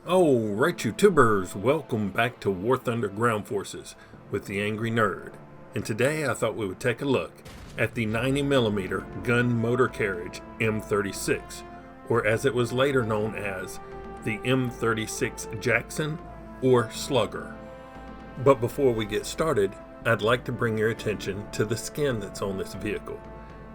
Oh, right, YouTubers, welcome back to War Thunder Ground Forces with the Angry Nerd. And today I thought we would take a look at the 90mm gun motor carriage M36, or as it was later known as, the M36 Jackson or Slugger. But before we get started, I'd like to bring your attention to the skin that's on this vehicle.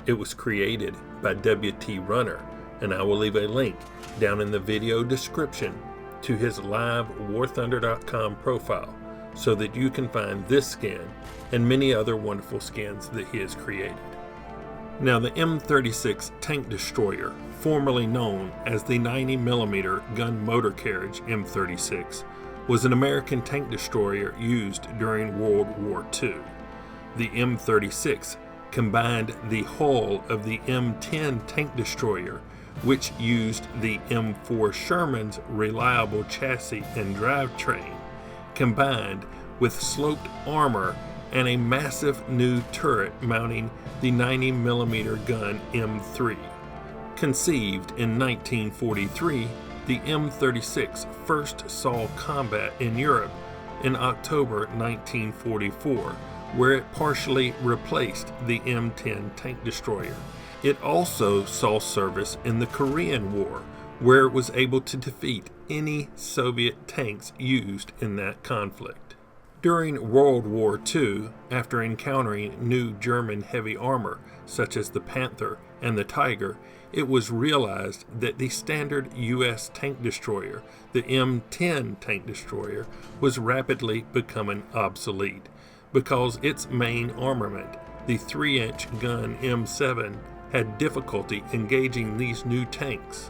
It was created by WT Runner, and I will leave a link down in the video description to his live warthunder.com profile so that you can find this skin and many other wonderful skins that he has created. Now, the M36 tank destroyer, formerly known as the 90mm gun motor carriage M36, was an American tank destroyer used during World War II. The M36 combined the hull of the M10 tank destroyer, which used the M4 Sherman's reliable chassis and drivetrain, combined with sloped armor and a massive new turret mounting the 90mm gun M3. Conceived in 1943, the M36 first saw combat in Europe in October 1944, where it partially replaced the M10 tank destroyer. It also saw service in the Korean War, where it was able to defeat any Soviet tanks used in that conflict. During World War II, after encountering new German heavy armor, such as the Panther and the Tiger, it was realized that the standard U.S. tank destroyer, the M10 tank destroyer, was rapidly becoming obsolete because its main armament, the 3-inch gun M7, had difficulty engaging these new tanks.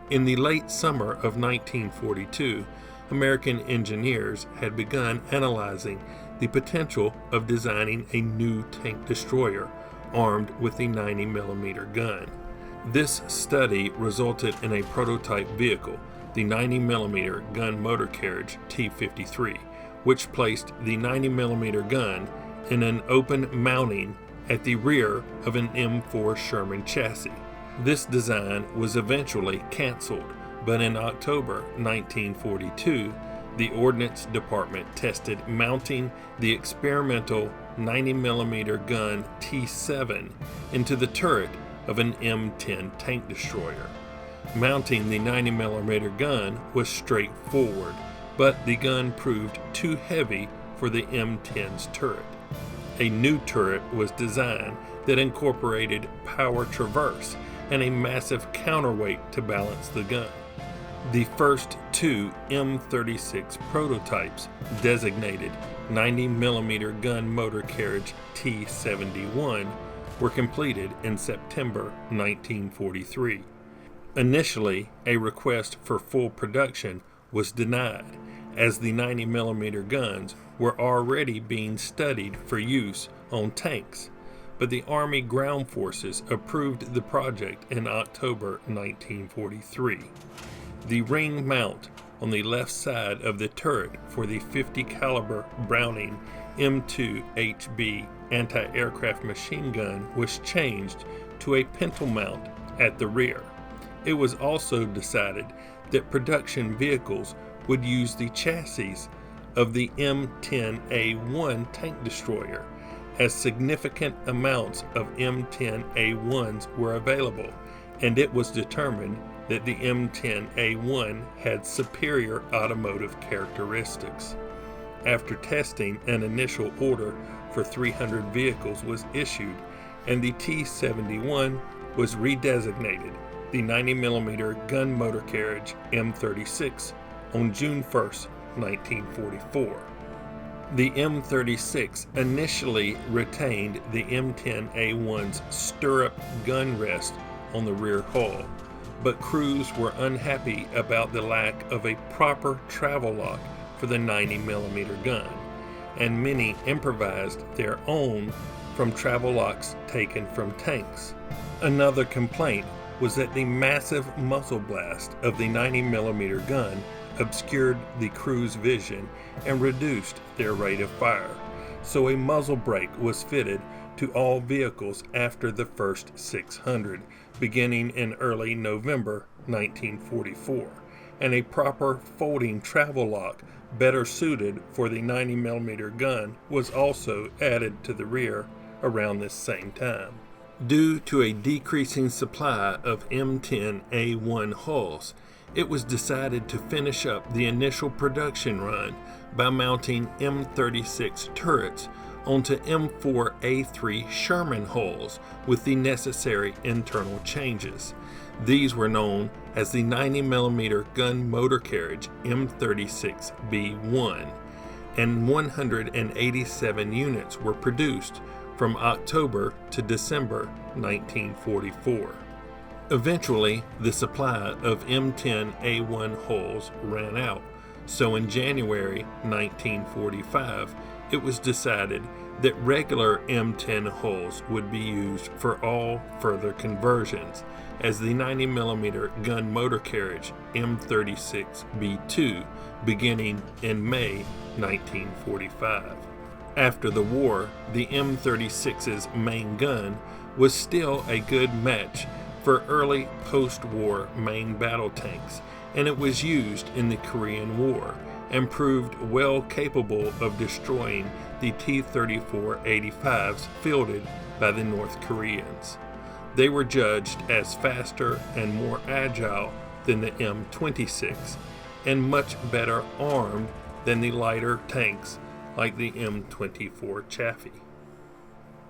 In the late summer of 1942, American engineers had begun analyzing the potential of designing a new tank destroyer armed with the 90mm gun. This study resulted in a prototype vehicle, the 90mm gun motor carriage T-53, which placed the 90mm gun in an open mounting at the rear of an M4 Sherman chassis. This design was eventually canceled, but in October 1942, the Ordnance Department tested mounting the experimental 90mm gun T7 into the turret of an M10 tank destroyer. Mounting the 90mm gun was straightforward, but the gun proved too heavy for the M10's turret. A new turret was designed that incorporated power traverse and a massive counterweight to balance the gun. The first two M36 prototypes, designated 90mm gun motor carriage T-71, were completed in September 1943. Initially, a request for full production was denied, as the 90mm guns were already being studied for use on tanks, but the Army Ground Forces approved the project in October 1943. The ring mount on the left side of the turret for the 50 caliber Browning M2 HB anti-aircraft machine gun was changed to a pintle mount at the rear. It was also decided that production vehicles would use the chassis of the M10A1 tank destroyer, as significant amounts of M10A1s were available, and it was determined that the M10A1 had superior automotive characteristics. After testing, an initial order for 300 vehicles was issued, and the T-71 was redesignated the 90mm gun motor carriage M36 on June 1, 1944. The M36 initially retained the M10A1's stirrup gun rest on the rear hull, but crews were unhappy about the lack of a proper travel lock for the 90mm gun, and many improvised their own from travel locks taken from tanks. Another complaint was that the massive muzzle blast of the 90mm gun obscured the crew's vision and reduced their rate of fire, so a muzzle brake was fitted to all vehicles after the first 600, beginning in early November 1944, and a proper folding travel lock better suited for the 90mm gun was also added to the rear around this same time. Due to a decreasing supply of M10A1 hulls, it was decided to finish up the initial production run by mounting M36 turrets onto M4A3 Sherman hulls with the necessary internal changes. These were known as the 90mm gun motor carriage M36B1, and 187 units were produced from October to December 1944. Eventually, the supply of M10A1 hulls ran out, so in January 1945, it was decided that regular M10 hulls would be used for all further conversions, as the 90mm gun motor carriage M36B2 beginning in May 1945. After the war, the M36's main gun was still a good match for early post-war main battle tanks, and it was used in the Korean War and proved well capable of destroying the T-34-85s fielded by the North Koreans. They were judged as faster and more agile than the M26 and much better armed than the lighter tanks like the M24 Chaffee.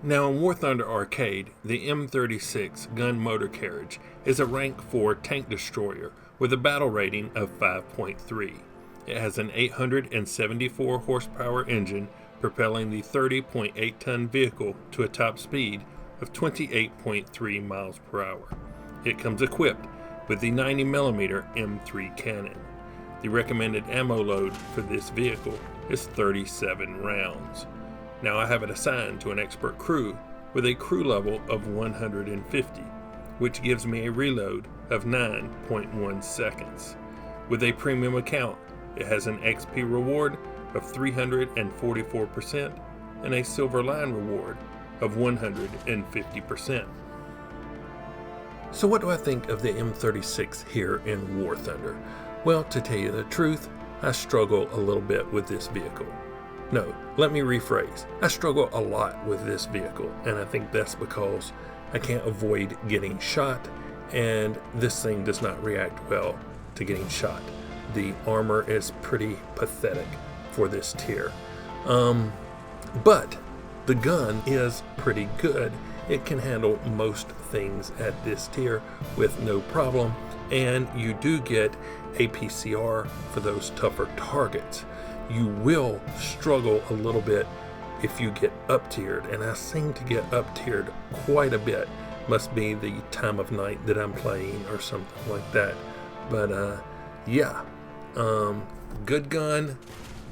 Now in War Thunder Arcade, the M36 gun motor carriage is a rank 4 tank destroyer with a battle rating of 5.3. It has an 874 horsepower engine propelling the 30.8 ton vehicle to a top speed of 28.3 miles per hour. It comes equipped with the 90mm M3 cannon. The recommended ammo load for this vehicle is 37 rounds. Now I have it assigned to an expert crew with a crew level of 150, which gives me a reload of 9.1 seconds. With a premium account, it has an XP reward of 344% and a silver line reward of 150%. So what do I think of the M36 here in War Thunder? Well, to tell you the truth, I struggle a little bit with this vehicle. No, let me rephrase. I struggle a lot with this vehicle, and I think that's because I can't avoid getting shot, and this thing does not react well to getting shot. The armor is pretty pathetic for this tier. But the gun is pretty good. It can handle most things at this tier with no problem, and you do get a PCR for those tougher targets. You will struggle a little bit if you get up tiered, and I seem to get up tiered quite a bit. Must be the time of night that I'm playing or something like that. But yeah, good gun,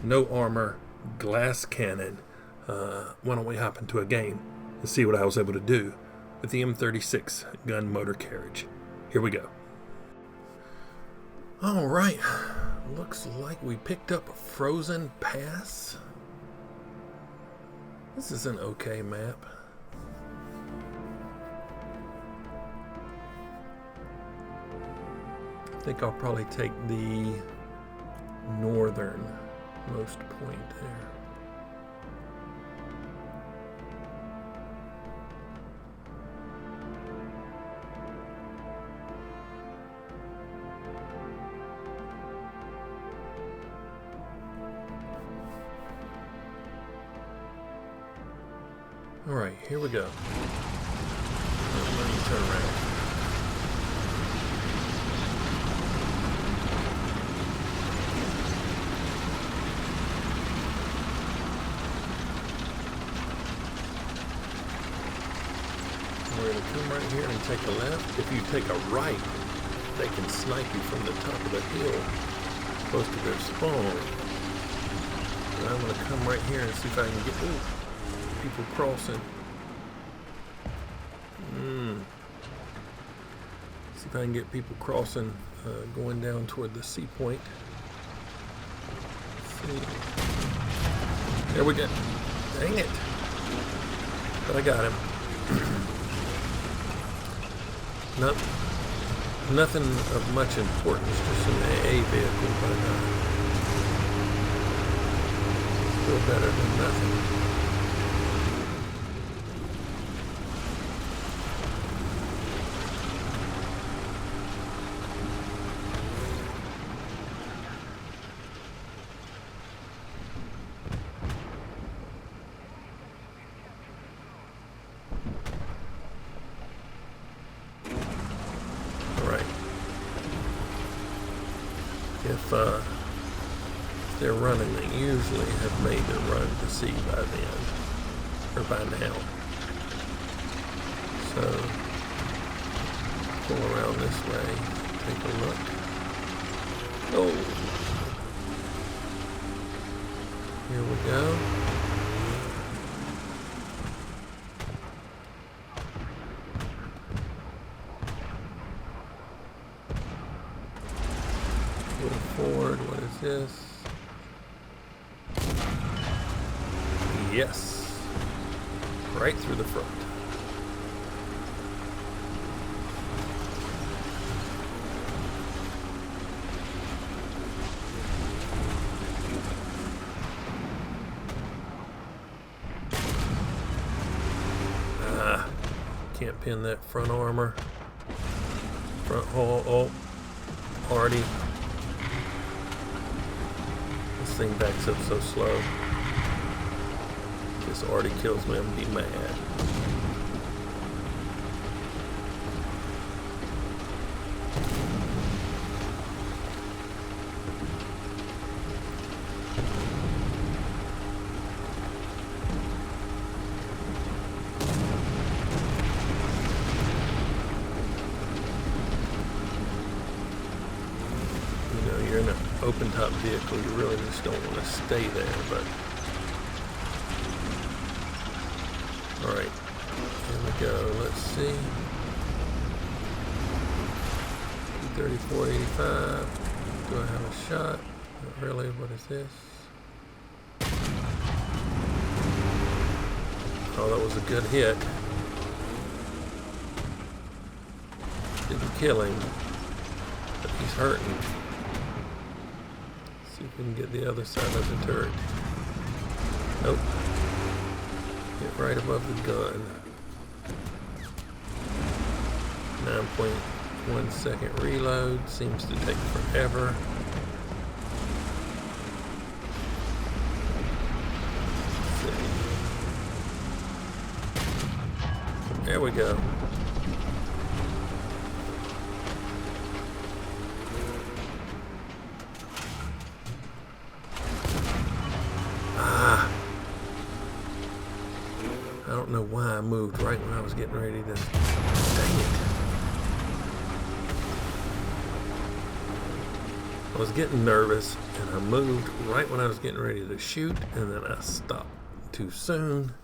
no armor, glass cannon. Why don't we hop into a game and see what I was able to do with the M36 gun motor carriage. Here we go. All right, looks like we picked up Frozen Pass. This is an okay map. I think I'll probably take the northernmost point there. All right, here we go. Let me turn around. We're going to come right here and take a left. If you take a right, they can snipe you from the top of the hill, close to their spawn. And I'm going to come right here and see if I can get people crossing. See if I can get people crossing, going down toward the sea point. Let's see. There we go. Dang it. But I got him. Nope. Nothing of much importance, just an AA vehicle, but still better than nothing. If they're running, they usually have made their run to sea by then, or by now. So, pull around this way, take a look. Oh! Here we go. Forward, what is this? Yes, right through the front. Can't pin that front armor. Front hull, oh, already. This thing backs up so slow. This already kills me, I'm gonna be mad. You're in an open top vehicle, you really just don't want to stay there, but alright, here we go, let's see. 3485, do I have a shot? Not really, what is this? Oh, that was a good hit. Didn't kill him, but he's hurting. See if we can get the other side of the turret. Nope. Get right above the gun. 9.1 second reload. Seems to take forever. Let's see. There we go. I don't know why I moved right when I was getting ready to... Dang it. I was getting nervous and I moved right when I was getting ready to shoot, and then I stopped too soon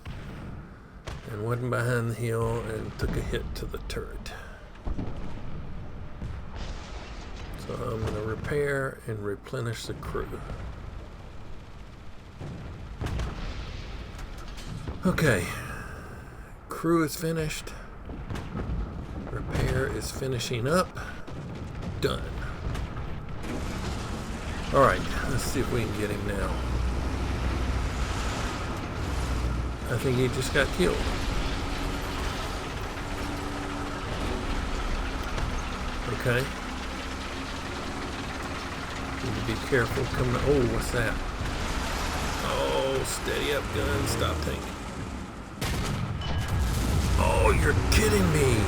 and wasn't behind the hill and took a hit to the turret. So I'm going to repair and replenish the crew. Okay. Crew is finished. Repair is finishing up. Done. Alright, let's see if we can get him now. I think he just got killed. Okay. Need to be careful coming. Oh, what's that? Oh, steady up, gun. Stop tank. Oh, you're kidding me.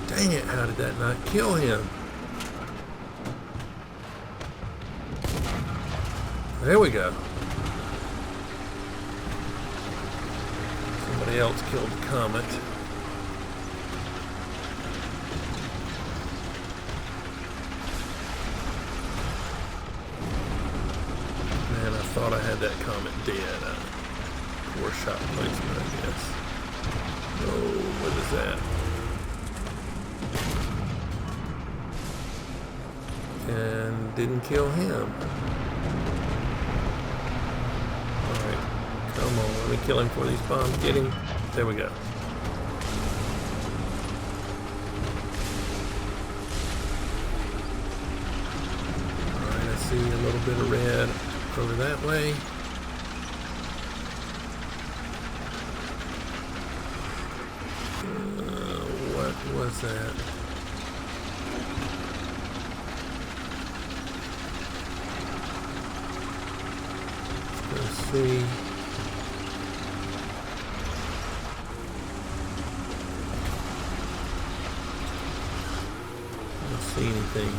Dang it, how did that not kill him? There we go. Somebody else killed the Comet. Man, I thought I had that Comet dead. Poor shot placement, I guess. Oh, what is that? And didn't kill him. Alright, come on, let me kill him before these bombs get him. There we go. bit of red over that way. What was that? Let's see. I don't see anything.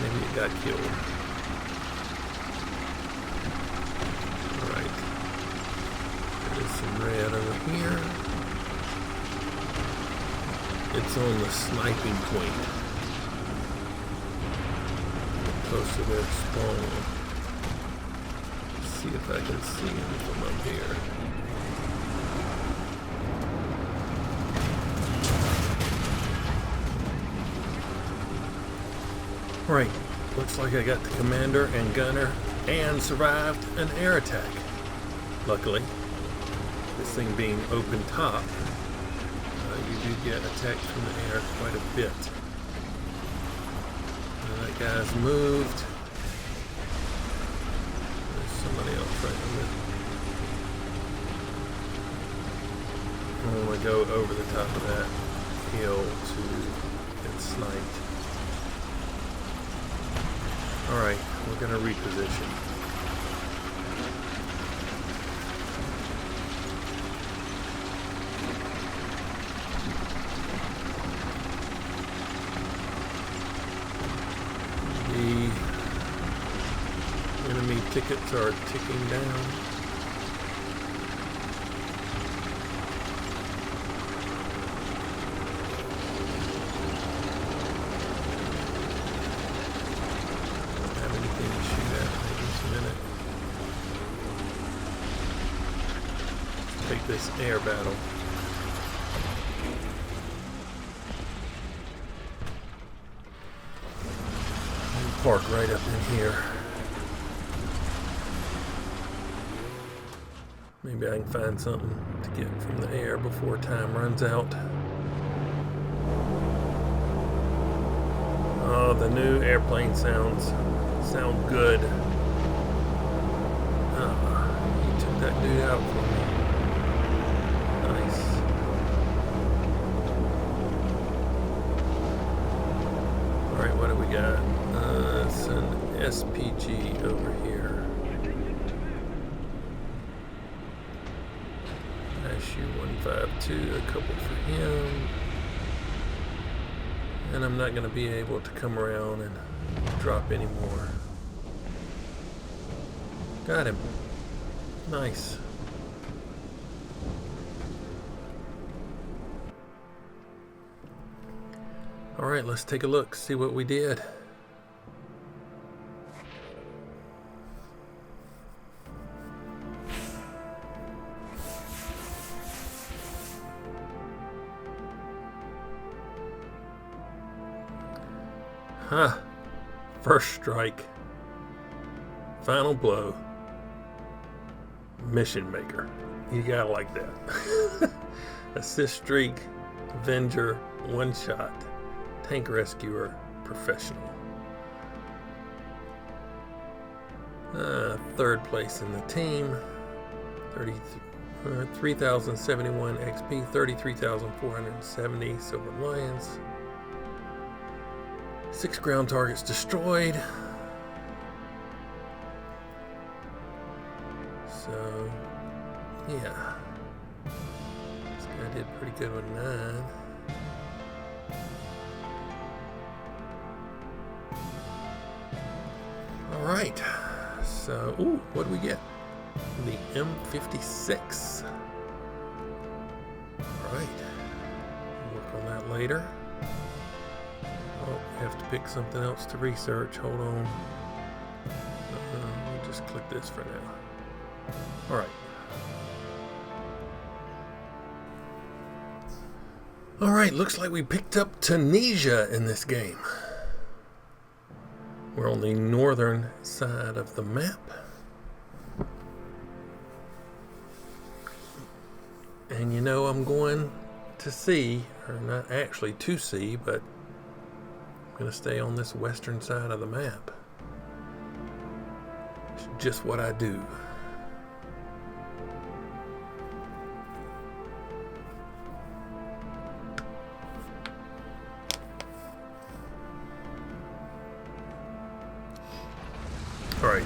Maybe it got killed. Alright. There's some red over here. It's on the sniping point. Close to their spawn. Let's see if I can see him from up here. Right, looks like I got the commander and gunner and survived an air attack. Luckily, this thing being open top, you do get attacked from the air quite a bit. That guy's moved. There's somebody else right there. I want to go over the top of that hill to get sniped. Alright, we're going to reposition. The enemy tickets are ticking down. Take this air battle. And park right up in here. Maybe I can find something to get from the air before time runs out. Oh, the new airplane sound good. He took that dude out for me. Nice. Alright, what do we got? It's an SPG over here. SU-152, a couple for him. And I'm not going to be able to come around and drop any more. Got him. Nice. Alright, let's take a look, see what we did. Huh. First strike. Final blow. Mission maker. You gotta like that. Assist streak. Avenger. One shot. Tank rescuer. Professional. Third place in the team. 3,071 XP. 33,470 Silver Lions. 6 ground targets destroyed. So, yeah. This guy did pretty good with 9. Alright. So, ooh, what do we get? The M36. Alright. Work on that later. Oh, we have to pick something else to research. Hold on. We'll just click this for now. Alright. Alright, looks like we picked up Tunisia in this game. We're on the northern side of the map. And you know I'm going to see or not actually to sea, but I'm going to stay on this western side of the map. It's just what I do. All right.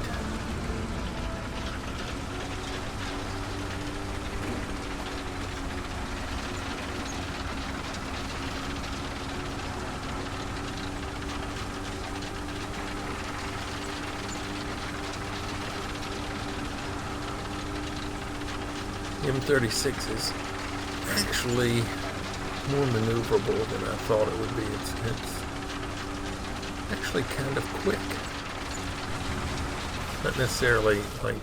M36 is actually more maneuverable than I thought it would be. It's actually kind of quick. Not necessarily like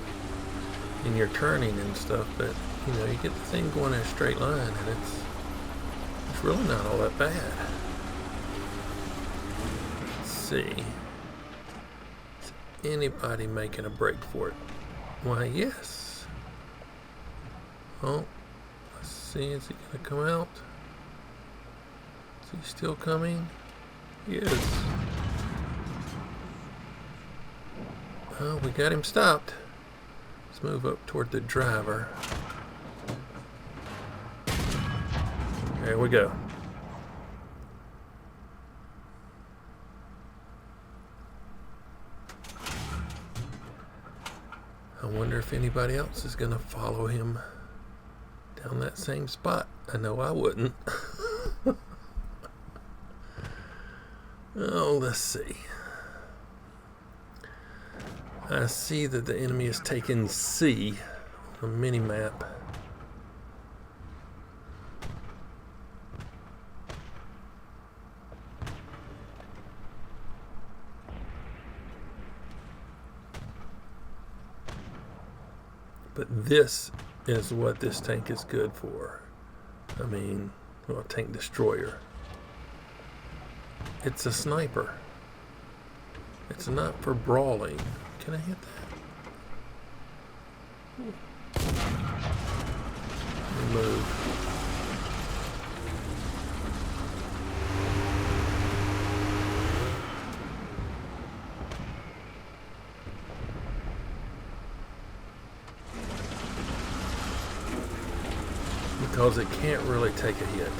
in your turning and stuff, but you know, you get the thing going in a straight line, and it's really not all that bad. Let's see. Is anybody making a break for it? Why, yes. Oh, let's see, is he gonna come out? Is he still coming? He is. Oh, we got him stopped. Let's move up toward the driver. There we go. I wonder if anybody else is gonna follow him down that same spot. I know I wouldn't. Oh, let's see. I see that the enemy is taking C on the mini-map. But this is what this tank is good for. I mean, well, tank destroyer. It's a sniper. It's not for brawling. Can I hit that? Move. Because it can't really take a hit.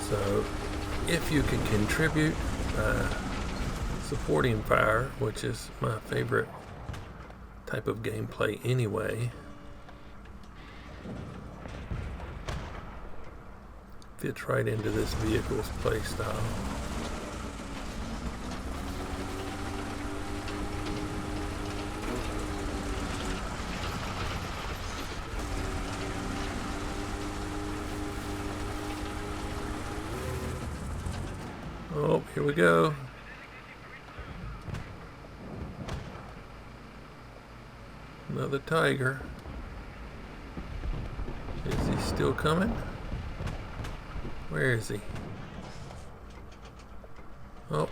So if you can contribute by supporting fire, which is my favorite type of gameplay anyway, fits right into this vehicle's play style. Oh, here we go. Another Tiger. Is he still coming? Where is he? Oh.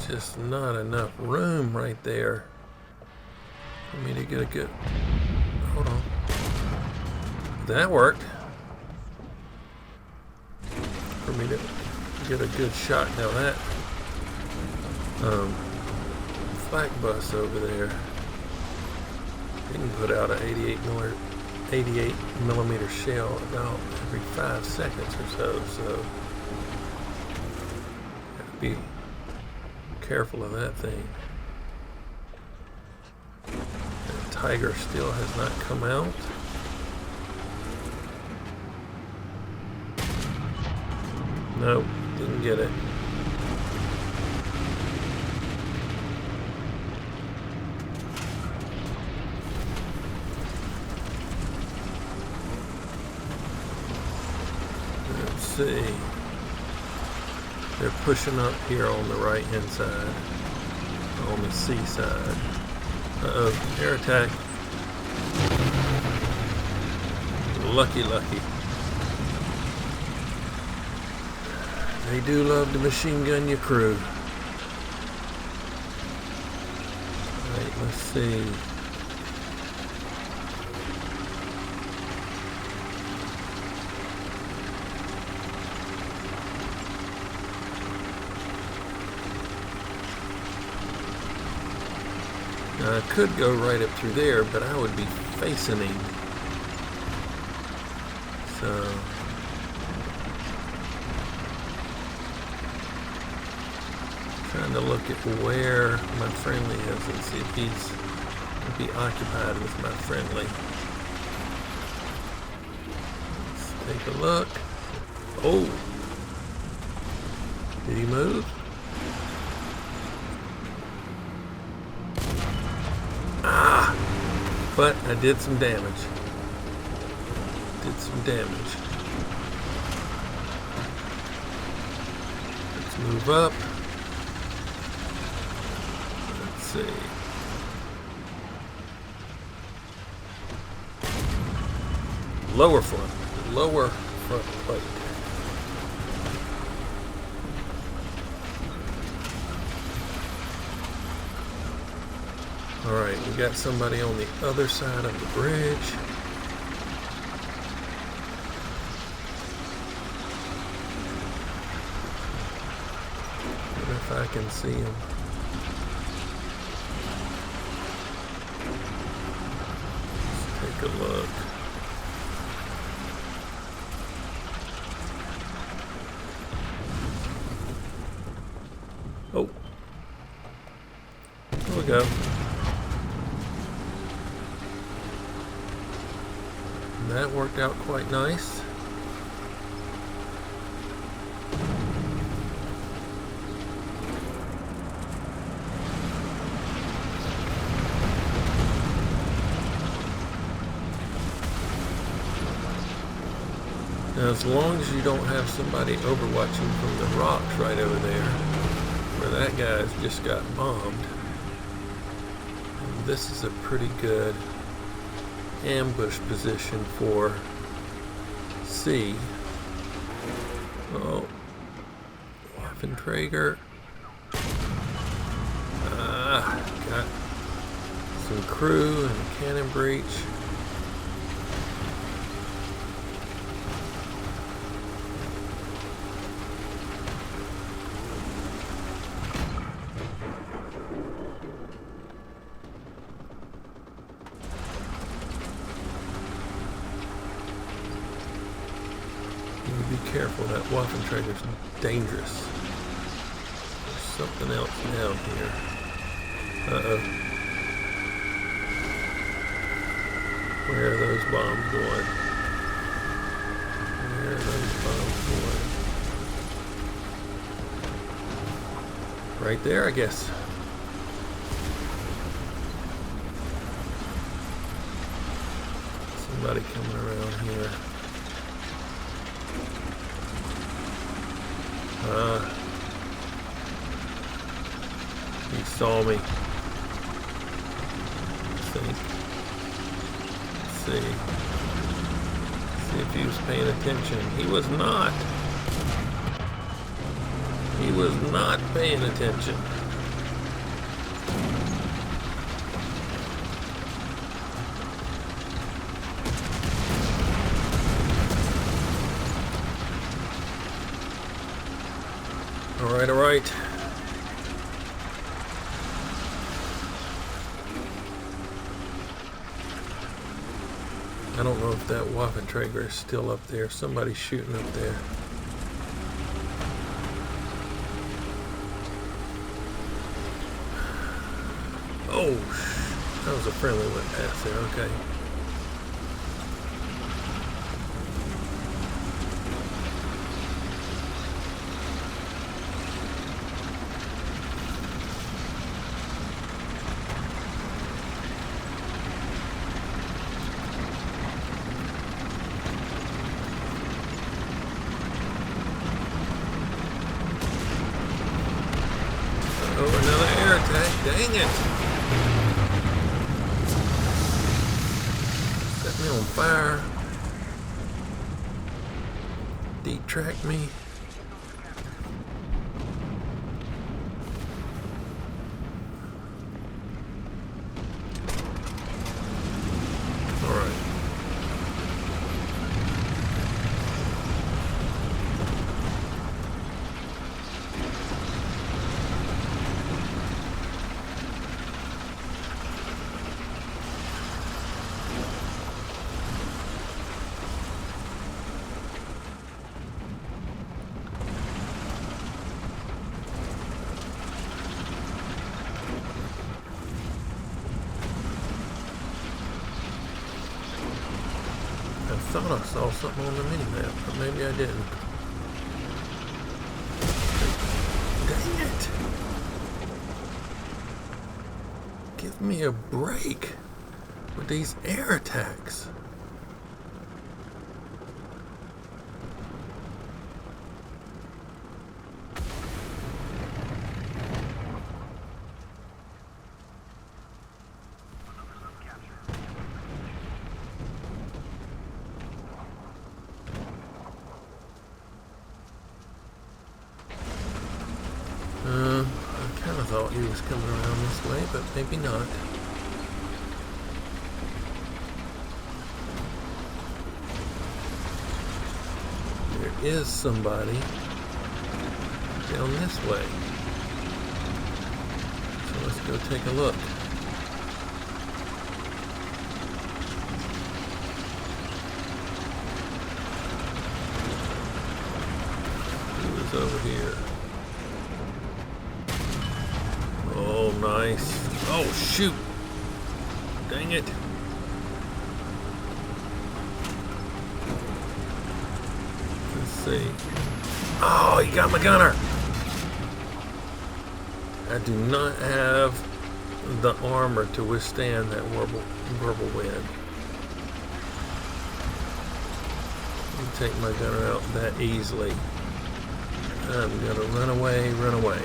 Just not enough room right there for me to get a good, hold on, that worked, for me to get a good shot down that flak bus over there. You can put out an 88 millimeter shell about every 5 seconds or so gotta be careful of that thing. The Tiger still has not come out. Nope, didn't get it. Let's see. They're pushing up here on the right hand side, on the C side. Uh-oh, air attack. Lucky. They do love to machine gun your crew. Alright, let's see. Now, I could go right up through there, but I would be facing him. So trying to look at where my friendly is and see if he's going to be occupied with my friendly. Let's take a look. Oh! Did he move? Ah! But I did some damage. Let's move up. Let's see. Lower front plate. All right, we got somebody on the other side of the bridge. If I can see him. Let's take a look. Oh. There we go. And that worked out quite nice. Now, as long as you don't have somebody overwatching from the rocks right over there, where that guy's just got bombed, and this is a pretty good ambush position for C. Oh, Waffenträger. Got some crew and a cannon breach. Be careful, that Waffenträger's dangerous. There's something else down here. Uh-oh. Where are those bombs going? Where are those bombs going? Right there, I guess. Somebody coming around here. He saw me, I think. Let's see if he was paying attention. He was not. He was not paying attention. All right. I don't know if that Waffenträger is still up there. Somebody's shooting up there. Oh, that was a friendly went past there. Okay. Oh, another air attack. Dang it. Set me on fire. detract me. Alright. I thought I saw something on the mini-map, but maybe I didn't. Dang it! Give me a break with these air attacks. I kind of thought he was coming around this way, but maybe not. There is somebody down this way. So let's go take a look. Who is over here? Oh, nice. Oh, shoot. Dang it. Let's see. Oh, he got my gunner. I do not have the armor to withstand that verbal wind. You take my gunner out that easily. I'm gonna run away, run away.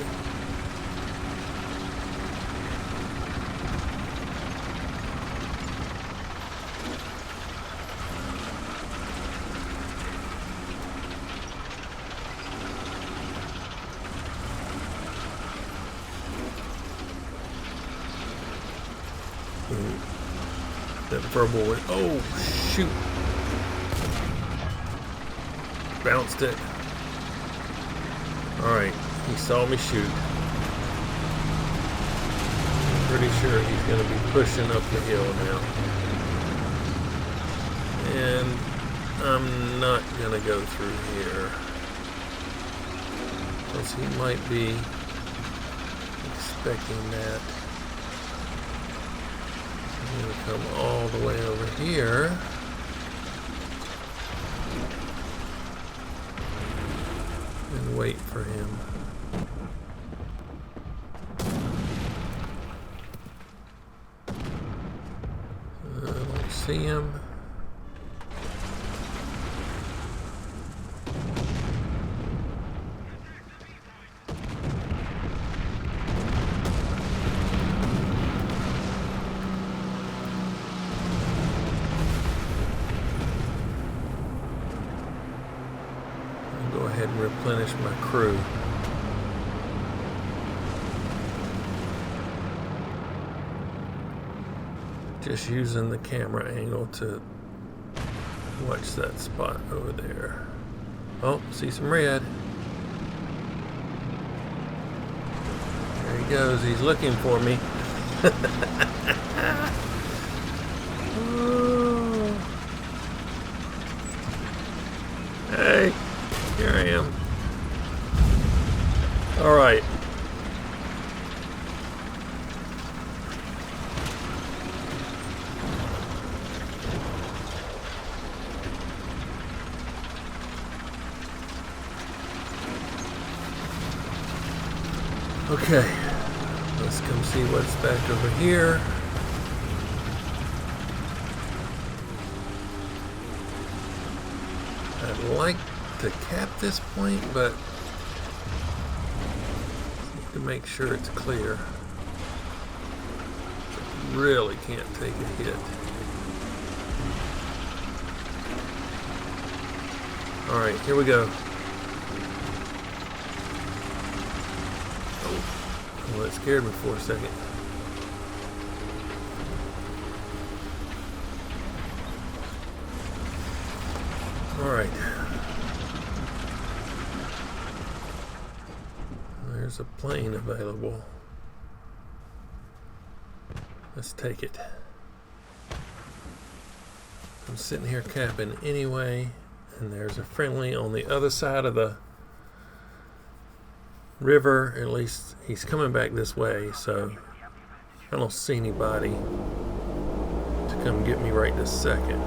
That verbal wind. Oh, shoot. Bounced it. Alright, he saw me shoot. I'm pretty sure he's going to be pushing up the hill now. And I'm not going to go through here. Because he might be expecting that. I'm going to come all the way over here. And wait for him. I don't see him. And replenish my crew. Just using the camera angle to watch that spot over there. Oh, see some red. There he goes. He's looking for me. Oh. Hey. Here I am. All right. Okay. Let's come see what's back over here. I'd like to cap this point, but to make sure it's clear. Really can't take a hit. Alright, here we go. Oh, well, that scared me for a second. Alright. There's a plane available. Let's take it. I'm sitting here capping anyway, and there's a friendly on the other side of the river. At least he's coming back this way, so I don't see anybody to come get me right this second.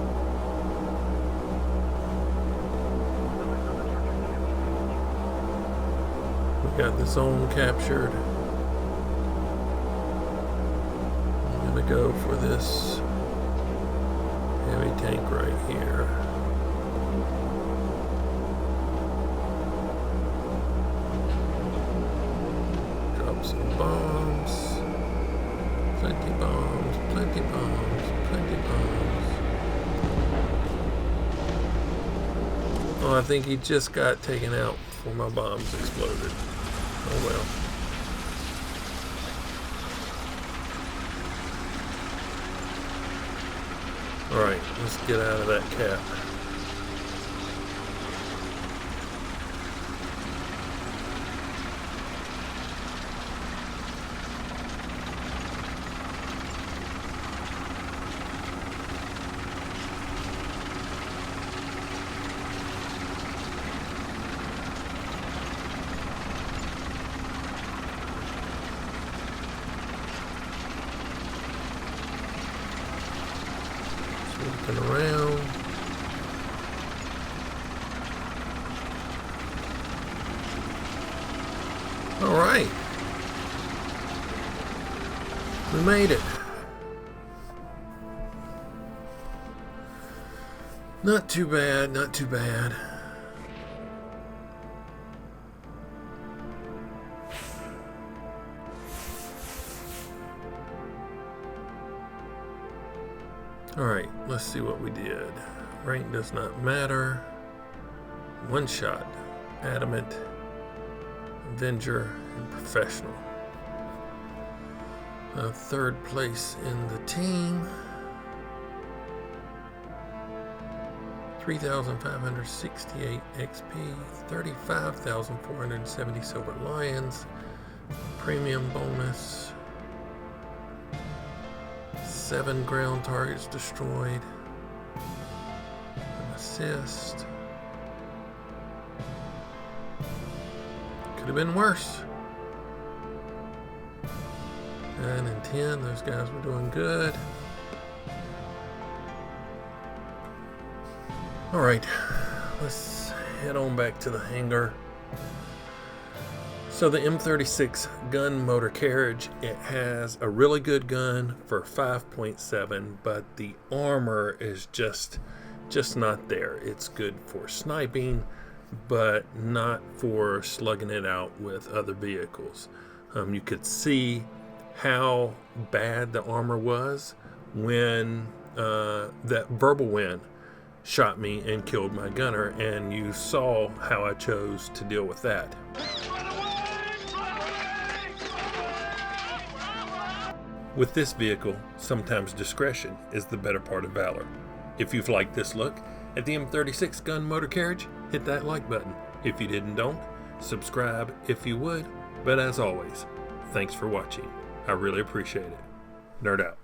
We got the zone captured. I'm gonna go for this heavy tank right here. Drop some bombs. Plenty bombs, plenty bombs, plenty bombs. Oh, I think he just got taken out before my bombs exploded. Oh well. Alright, let's get out of that cap. Looking around. All right. We made it. Not too bad, not too bad. Alright, let's see what we did. Rank does not matter. One shot. Adamant. Avenger. And professional. Third place in the team. 3,568 XP. 35,470 Silver Lions. Premium bonus. 7 ground targets destroyed. An assist. Could have been worse. 9 and 10, those guys were doing good. Alright, let's head on back to the hangar. So the M36 gun motor carriage, it has a really good gun for 5.7, but the armor is just not there. It's good for sniping, but not for slugging it out with other vehicles. You could see how bad the armor was when that verbal wind shot me and killed my gunner, and you saw how I chose to deal with that. With this vehicle, sometimes discretion is the better part of valor. If you've liked this look at the M36 gun motor carriage, hit that like button. If you didn't, don't. Subscribe if you would. But as always, thanks for watching. I really appreciate it. Nerd out.